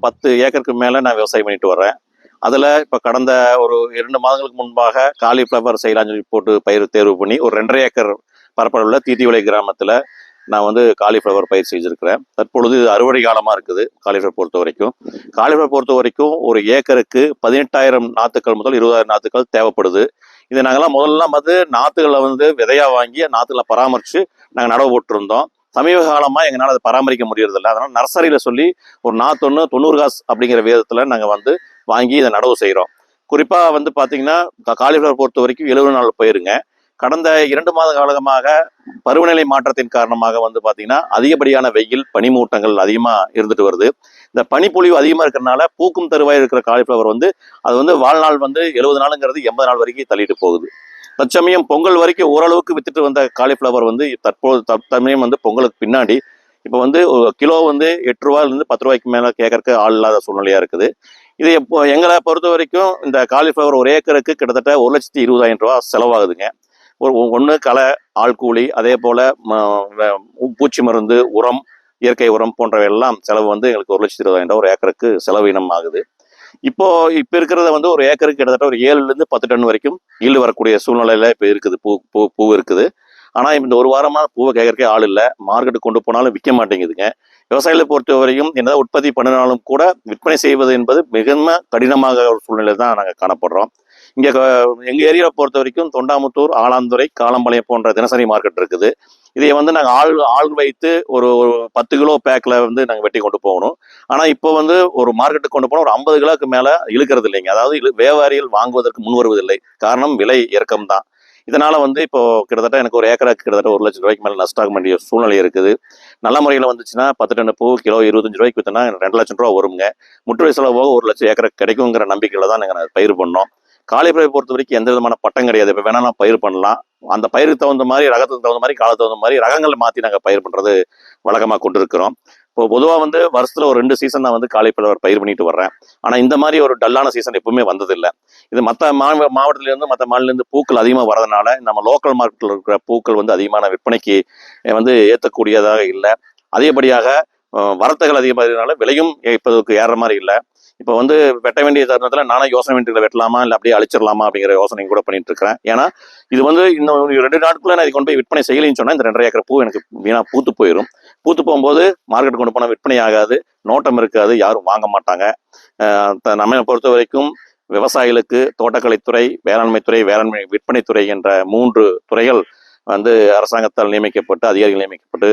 10 ஏக்கருக்கு மேலே நான் விவசாயம் பண்ணிட்டு வரேன். அதில் இப்போ கடந்த ஒரு 2 மாதங்களுக்கு முன்பாக காலிஃப்ளவர் செய்யலாம்னு சொல்லி போட்டு பயிர் தேர்வு பண்ணி ஒரு 2.5 ஏக்கர் பரப்பளவில் தீத்திவிளை கிராமத்தில் நான் வந்து காலிஃப்ளவர் பயிர் செஞ்சுருக்கிறேன். தற்பொழுது இது அறுவடை காலமாக இருக்குது. காலிஃப்ளவர் பொறுத்த வரைக்கும் ஒரு ஏக்கருக்கு 18,000 நாற்றுக்கள் முதல் 20,000 நாற்றுக்கள் தேவைப்படுது. இது நாங்கள்லாம் முதல்லாம் வந்து நாற்றுகளை வந்து விதையாக வாங்கி நாற்றுகளை பராமரித்து நாங்கள் நடவு போட்டிருந்தோம். சமீப காலமாக எங்களால் அதை பராமரிக்க முடியறதில்லை. அதனால் நர்சரியில் சொல்லி ஒரு நாற்று 90 காசு அப்படிங்கிற விதத்தில் நாங்கள் வந்து வாங்கி இதை நடவு செய்கிறோம். குறிப்பாக வந்து பார்த்தீங்கன்னா காலிஃப்ளவர் பொறுத்த வரைக்கும் 70 நாள் பயிருங்க. கடந்த 2 மாத காலமாக பருவநிலை மாற்றத்தின் காரணமாக வந்து பார்த்தீங்கன்னா அதிகப்படியான வெயில் பனிமூட்டங்கள் அதிகமாக இருந்துட்டு வருது. இந்த பனிப்பொழிவு அதிகமாக இருக்கிறதுனால பூக்கும் தருவாய் இருக்கிற காலிஃப்ளவர் வந்து அது வந்து வாழ்நாள் வந்து 70 நாளுங்கிறது 80 நாள் வரைக்கும் தள்ளிட்டு போகுது. தற்சமயம் பொங்கல் வரைக்கும் ஓரளவுக்கு வித்துட்டு வந்த காலிஃப்ளவர் வந்து தற்சமயம் வந்து பொங்கலுக்கு பின்னாடி இப்போ வந்து கிலோ வந்து 8 ரூபாயிலிருந்து 10 ரூபாய்க்கு மேலே கேட்கறக்கு ஆள் இல்லாத சூழ்நிலையாக இருக்குது. இது இப்போ எங்களை பொறுத்த வரைக்கும் இந்த காலிஃப்ளவர் ஒரு ஏக்கருக்கு கிட்டத்தட்ட 1,20,000 ரூபா செலவாகுதுங்க. ஒன்று களை, ஆள் கூலி, அதே போல் பூச்சி மருந்து, உரம், இயற்கை உரம் போன்றவை எல்லாம் செலவு வந்து எங்களுக்கு 1,20,000 ரூபா ஒரு ஏக்கருக்கு செலவினம் ஆகுது. இப்போ இருக்கிறத வந்து ஒரு ஏக்கருக்கு கிட்டத்தட்ட ஒரு 7லேருந்து 10 டன் வரைக்கும் ஈல்டு வரக்கூடிய சூழ்நிலையில இப்போ இருக்குது. பூ இருக்குது. ஆனால் இந்த ஒரு வாரமாக பூவை கேட்கறக்கே ஆள் இல்லை. மார்க்கெட்டுக்கு கொண்டு போனாலும் விற்க மாட்டேங்குதுங்க. விவசாயிகளை பொறுத்த வரையும் என்னதான் உற்பத்தி பண்ணினாலும் கூட விற்பனை செய்வது என்பது மிகவும் கடினமாக ஒரு சூழ்நிலை தான் நாங்கள் காணப்படுறோம். இங்கே எங்கள் ஏரியாவை பொறுத்த வரைக்கும் தொண்டாமுத்தூர், ஆலாந்துறை, காலம்பாளையம் போன்ற தினசரி மார்க்கெட் இருக்குது. இதை வந்து நாங்கள் ஆள் வைத்து ஒரு 10 கிலோ பேக்கில் வந்து நாங்கள் வெட்டி கொண்டு போகணும். ஆனால் இப்போ வந்து ஒரு மார்க்கெட்டுக்கு கொண்டு போனால் ஒரு 50 கிலோக்கு மேலே இழுக்கிறது இல்லைங்க. அதாவது வியாபாரிகள் வாங்குவதற்கு முன் வருவதில்லை. காரணம் விலை இறக்கம் தான். இதனால வந்து இப்போ கிட்டத்தட்ட எனக்கு ஒரு ஏக்கருக்கு கிட்டத்தட்ட 1 லட்சம் ரூபாய்க்கு மேலே நஷ்டாக வேண்டிய சூழ்நிலை இருக்குது. நல்ல முறையில் வந்துச்சுன்னா 10 டன் பூ கிலோ 25 ரூபாய்க்கு விற்றுனா 2 லட்சம் ரூபா வருங்க. முற்றுகை செலவு 1 லட்சம் ஏக்கருக்கு கிடைக்குங்கிற நம்பிக்கையில் தான் நாங்கள் பயிர் பண்ணோம். காலிஃப்ளவர் பொறுத்த வரைக்கும் எந்த விதமான பட்டம் கிடையாது. இப்போ வேணாலும் பயிர் பண்ணலாம். அந்த பயிருக்கு தகுந்த மாதிரி, ரகத்துக்கு தகுந்த மாதிரி, காலத்துக்கு தகுந்த மாதிரி ரகங்களை மாற்றி நாங்கள் பயிர் பண்ணுறது வழக்கமாக கொண்டு இருக்கிறோம். இப்போ பொதுவாக வந்து வருஷத்தில் ஒரு 2 சீசன் நான் வந்து காலிஃப்ளவர் பயிர் பண்ணிட்டு வர்றேன். ஆனால் இந்த மாதிரி ஒரு டல்லான சீசன் எப்பவுமே வந்ததில்லை. இது மற்ற மாவட்டத்திலேருந்து மற்ற மாநிலேருந்து பூக்கள் அதிகமாக வரதுனால நம்ம லோக்கல் மார்க்கெட்டில் இருக்கிற பூக்கள் வந்து அதிகமான விற்பனைக்கு வந்து ஏற்றக்கூடியதாக இல்லை. அதிகப்படியாக வரத்துகள் அதிகமாக இருக்கிறதுனால விலையும் இப்போதுக்கு ஏற மாதிரி இல்லை. இப்போ வந்து வெட்ட வேண்டிய தருணத்தில் நானும் யோசனை பண்ணிட்டு வெட்டலாமா இல்லை அப்படியே அழிச்சிடலாமா அப்படிங்கிற யோசனையும் கூட பண்ணிட்டு இருக்கிறேன். ஏன்னா இது வந்து இன்னும் 2 நாட்குள்ள நான் இதை கொண்டு போய் விற்பனை செய்யலைன்னு சொன்னால் இந்த 2.5 ஏக்கர் பூ எனக்கு வீணாக பூத்து போயிடும். பூத்து போகும்போது மார்க்கெட் கொண்டு போனால் விற்பனை ஆகாது, நோட்டம் இருக்காது, யாரும் வாங்க மாட்டாங்க. நம்ம பொறுத்த வரைக்கும் விவசாயிகளுக்கு தோட்டக்கலைத்துறை, வேளாண்மைத்துறை, வேளாண்மை விற்பனைத்துறை என்ற 3 துறைகள் வந்து அரசாங்கத்தால் நியமிக்கப்பட்டு, அதிகாரிகள் நியமிக்கப்பட்டு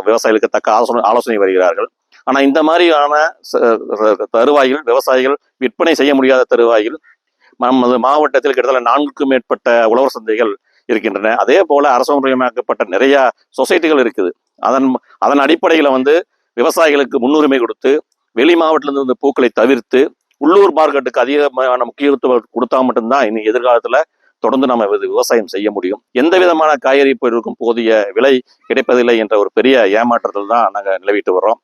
விவசாயிகளுக்கு தக்க ஆலோசனை வருகிறார்கள். ஆனால் இந்த மாதிரியான தருவாயில் விவசாயிகள் விற்பனை செய்ய முடியாத தருவாயில் நமது மாவட்டத்தில் கிட்டத்தட்ட 4க்கும் மேற்பட்ட உழவர் சந்தைகள் இருக்கின்றன. அதே போல அரசுமயமாக்கப்பட்ட நிறைய சொசைட்டிகள் இருக்குது. அதன் அடிப்படையில் வந்து விவசாயிகளுக்கு முன்னுரிமை கொடுத்து வெளி மாவட்டத்திலிருந்து பூக்களை தவிர்த்து உள்ளூர் மார்க்கெட்டுக்கு அதிகமான முக்கியத்துவம் கொடுத்தா மட்டும்தான் இனி எதிர்காலத்தில் தொடர்ந்து நம்ம விவசாயம் செய்ய முடியும். எந்த விதமான காய்கறி பயிர்களுக்கும் போதிய விலை கிடைப்பதில்லை என்ற ஒரு பெரிய ஏமாற்றத்தில் தான் நாங்கள் நிலவிட்டு வர்றோம்.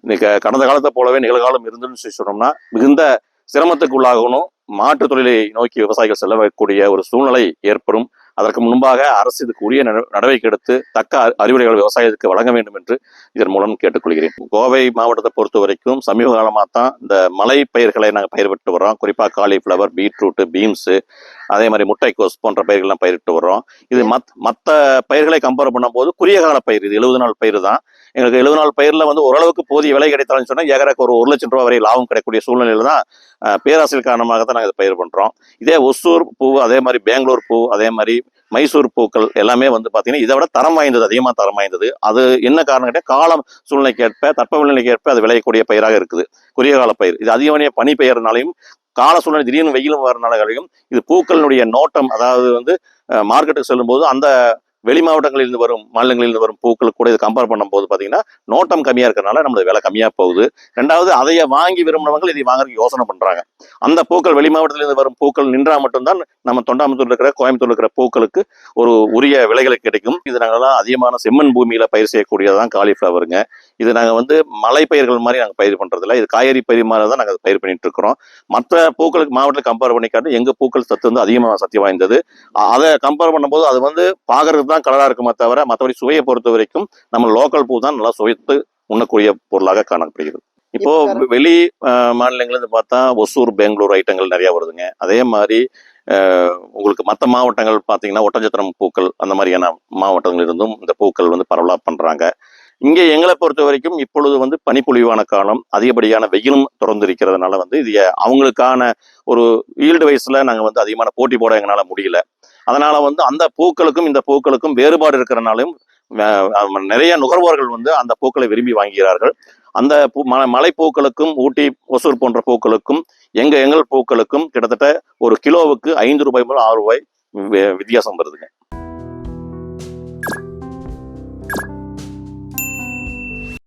இன்னைக்கு கடந்த காலத்தை போலவே நிகழ்காலம் இருந்துன்னு சொன்னோம்னா மிகுந்த சிரமத்துக்கு உள்ளாகணும். மாற்று தொழிலை நோக்கி விவசாயிகள் செல்லக்கூடிய ஒரு சூழ்நிலை ஏற்படும். அதற்கு முன்பாக அரசு இதுக்கு உரிய நடவடிக்கை எடுத்து தக்க அறிவுரைகள் விவசாயத்துக்கு வழங்க வேண்டும் என்று இதன் மூலம் கேட்டுக்கொள்கிறேன். கோவை மாவட்டத்தை பொறுத்த வரைக்கும் சமீப காலமாக தான் இந்த மலை பயிர்களை நாங்கள் பயிர்விட்டு வர்றோம். குறிப்பாக காலிஃப்ளவர், பீட்ரூட்டு, பீன்ஸு, அதே மாதிரி முட்டைக்கோஸ் போன்ற பயிர்கள்லாம் பயிரிட்டு வர்றோம். இது மற்ற பயிர்களை கம்பேர் பண்ணும்போது குறுகிய கால பயிர். இது 70 நாள் பயிர் தான். எங்களுக்கு 70 நாள் பயிரில் வந்து ஓரளவுக்கு போதிய விலை கிடைத்தாலும் சொன்னால் ஏக்கருக்கு ஒரு 1 லட்சம் ரூபா வரை லாபம் கிடைக்கக்கூடிய சூழ்நிலையில் தான் பேராசிரியர் காரணமாக தான் நாங்கள் இதை பயிர் பண்ணுறோம். இதே ஒசூர் பூ, அதே மாதிரி பெங்களூர் பூ, அதே மாதிரி மைசூர் பூக்கள் எல்லாமே வந்து பார்த்தீங்கன்னா இதை விட தரம் வாய்ந்தது, அதிகமாக தரம் வாய்ந்தது. அது என்ன காரணம் கேட்டால் காலம் சூழ்நிலைக்கு ஏற்ப, தட்பவெளிக்கு ஏற்ப அது விளையக்கூடிய பயிராக இருக்குது குறுகிய கால பயிர். இது அதிகமான பனி பெயர்னாலையும் கால சூழ்நிலை திடீர்னு வெயிலும் வரனாலையும் இது பூக்களினுடைய நோட்டம், அதாவது வந்து மார்க்கெட்டுக்கு செல்லும்போது அந்த வெளி மாவட்டங்களிலிருந்து வரும், மாநிலங்களிலிருந்து வரும் பூக்கள் கூட இது கம்பேர் பண்ணும்போது பார்த்தீங்கன்னா நோட்டம் கம்மியாக இருக்கிறதுனால நம்மளுக்கு விலை கம்மியாக போகுது. 2வது அதைய வாங்கி விரும்பினவங்க இதை வாங்குறதுக்கு யோசனை பண்ணுறாங்க. அந்த பூக்கள் வெளி மாவட்டத்திலிருந்து வரும் பூக்கள் நின்றால் மட்டும்தான் நம்ம தொண்டாமுத்தூர் இருக்கிற, கோயம்புத்தூர் இருக்கிற பூக்களுக்கு ஒரு உரிய விலைகளை கிடைக்கும். இது நாங்கள்லாம் அதிகமான செம்மண் பூமியில் பயிர் செய்யக்கூடியதான் காலிஃப்ளவருங்க. இது நாங்கள் வந்து மலை பயிர்கள் மாதிரி நாங்கள் பயிர் பண்ணுறதில்ல. இது காய்கறி பயிர் மாதிரி தான் நாங்கள் பயிர் பண்ணிட்டு இருக்கிறோம். மற்ற பூக்களுக்கு மாவட்டத்தில் கம்பேர் பண்ணிக்காட்டு எங்கள் பூக்கள் சத்து வந்து அதிகமாக சக்தி வாய்ந்தது. அதை கம்பேர் பண்ணும்போது அது வந்து பார்க்கறதுக்கு தான் கலராக இருக்குமே தவிர மற்றபடி சுவையை பொறுத்த வரைக்கும் நம்ம லோக்கல் பூ தான் நல்லா சுவைத்து உண்ணக்கூடிய பொருளாக காணப்படுகிறது. இப்போ வெளி மாநிலங்கள்ல பார்த்தா ஒசூர், பெங்களூர் ஐட்டங்கள் நிறைய வருதுங்க. அதே மாதிரி உங்களுக்கு மற்ற மாவட்டங்கள் பார்த்தீங்கன்னா ஒட்டஞ்சத்திரம் பூக்கள் அந்த மாதிரியான மாவட்டங்கள் இருந்தும் இந்த பூக்கள் வந்து பரவலாக பண்றாங்க. இங்கே எங்களை பொறுத்த வரைக்கும் இப்பொழுது வந்து பனிப்பொழிவான காலம், அதிகப்படியான வெயிலும் தொடர்ந்து இருக்கிறதுனால வந்து இது அவங்களுக்கான ஒரு ஈல்டு வயசுல நாங்கள் வந்து அதிகமான போட்டி போட எங்களால் முடியல. அதனால வந்து அந்த பூக்களுக்கும் இந்த பூக்களுக்கும் வேறுபாடு இருக்கிறனாலும் நிறைய நுகர்வோர்கள் வந்து அந்த பூக்களை விரும்பி வாங்குகிறார்கள். அந்த மலை பூக்களுக்கும் ஊட்டி, ஒசூர் போன்ற பூக்களுக்கும் எங்கள் பூக்களுக்கும் கிட்டத்தட்ட ஒரு கிலோவுக்கு 5 ரூபாய் முதல் 6 ரூபாய் வித்தியாசம் வருதுங்க.